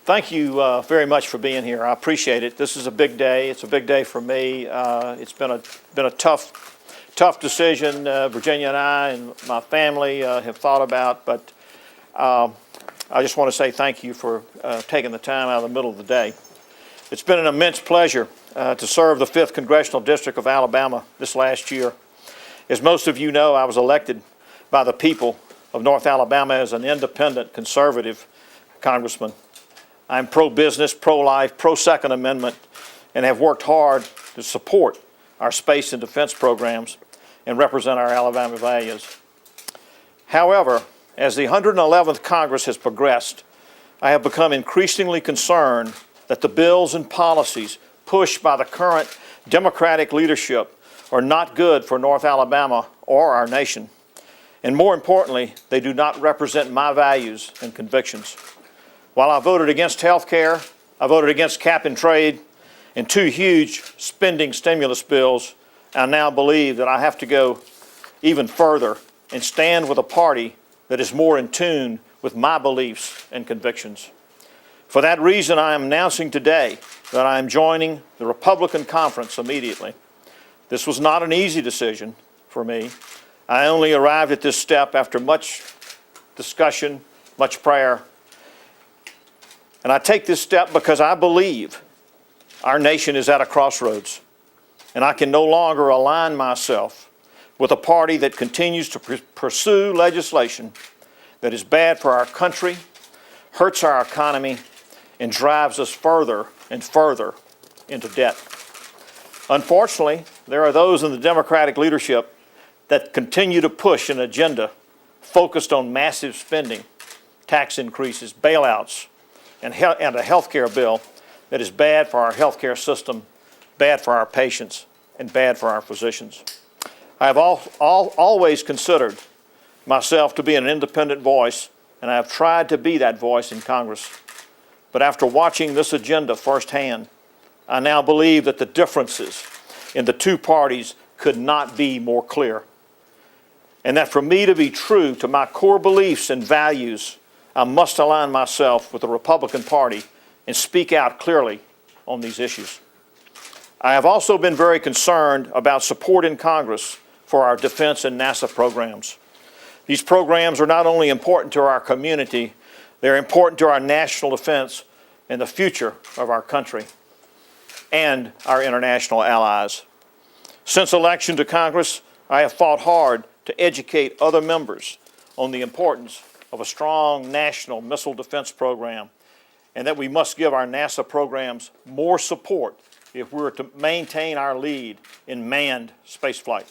Thank you very much for being here. I appreciate it. This is a big day. It's a big day for me. It's been a tough decision. Virginia and I and my family have thought about, but I just want to say thank you for taking the time out of the middle of the day. It's been an immense pleasure to serve the 5th Congressional District of Alabama this last year. As most of you know, I was elected by the people of North Alabama as an independent conservative congressman. I'm pro-business, pro-life, pro-Second Amendment, and have worked hard to support our space and defense programs and represent our Alabama values. However, as the 111th Congress has progressed, I have become increasingly concerned that the bills and policies pushed by the current Democratic leadership are not good for North Alabama or our nation. And more importantly, they do not represent my values and convictions. While I voted against health care, I voted against cap and trade, and 2 huge spending stimulus bills, I now believe that I have to go even further and stand with a party that is more in tune with my beliefs and convictions. For that reason, I am announcing today that I am joining the Republican conference immediately. This was not an easy decision for me. I only arrived at this step after much discussion, much prayer. And I take this step because I believe our nation is at a crossroads, and I can no longer align myself with a party that continues to pursue legislation that is bad for our country, hurts our economy, and drives us further and further into debt. Unfortunately, there are those in the Democratic leadership that continue to push an agenda focused on massive spending, tax increases, bailouts, and a health care bill that is bad for our health care system, bad for our patients, and bad for our physicians. I have always considered myself to be an independent voice, and I have tried to be that voice in Congress. But after watching this agenda firsthand, I now believe that the differences in the 2 parties could not be more clear. And that for me to be true to my core beliefs and values, I must align myself with the Republican Party and speak out clearly on these issues. I have also been very concerned about support in Congress for our defense and NASA programs. These programs are not only important to our community, they're important to our national defense and the future of our country and our international allies. Since election to Congress, I have fought hard to educate other members on the importance of a strong national missile defense program, and that we must give our NASA programs more support if we're to maintain our lead in manned spaceflight.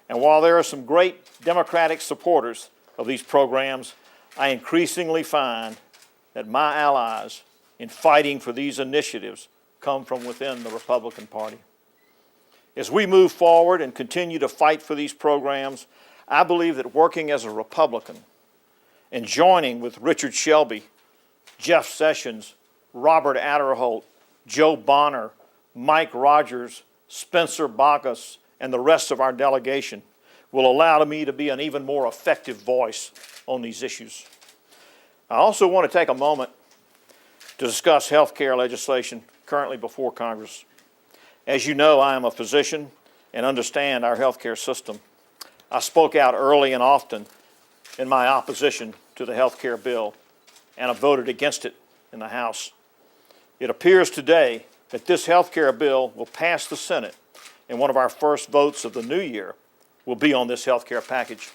And while there are some great Democratic supporters of these programs, I increasingly find that my allies in fighting for these initiatives come from within the Republican Party. As we move forward and continue to fight for these programs, I believe that working as a Republican and joining with Richard Shelby, Jeff Sessions, Robert Adderholt, Joe Bonner, Mike Rogers, Spencer Bacchus, and the rest of our delegation will allow me to be an even more effective voice on these issues. I also want to take a moment to discuss health care legislation currently before Congress. As you know, I am a physician and understand our health care system. I spoke out early and often in my opposition to the health care bill, and have voted against it in the House. It appears today that this health care bill will pass the Senate, and one of our first votes of the new year will be on this health care package.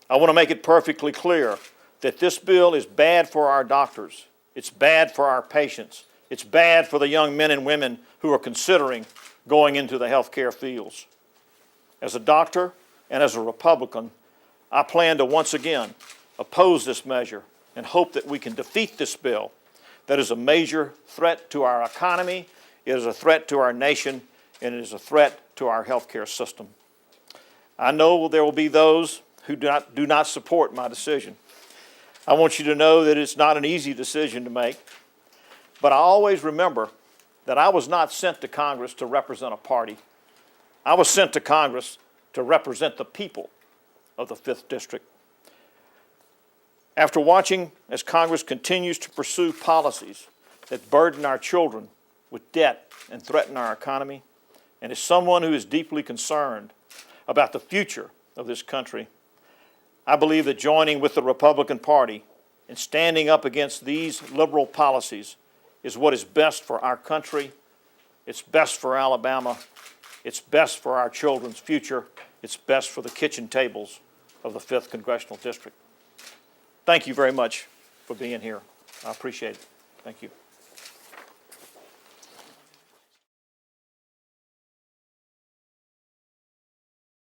I want to make it perfectly clear that this bill is bad for our doctors, it's bad for our patients, it's bad for the young men and women who are considering going into the health care fields. As a doctor and as a Republican, I plan to once again oppose this measure and hope that we can defeat this bill that is a major threat to our economy, it is a threat to our nation, and it is a threat to our health care system. I know there will be those who do not support my decision. I want you to know that it's not an easy decision to make, but I always remember that I was not sent to Congress to represent a party. I was sent to Congress to represent the people of the 5th District. After watching as Congress continues to pursue policies that burden our children with debt and threaten our economy, and as someone who is deeply concerned about the future of this country, I believe that joining with the Republican Party and standing up against these liberal policies is what is best for our country, it's best for Alabama, it's best for our children's future, it's best for the kitchen tables of the 5th Congressional District. Thank you very much for being here. I appreciate it. Thank you.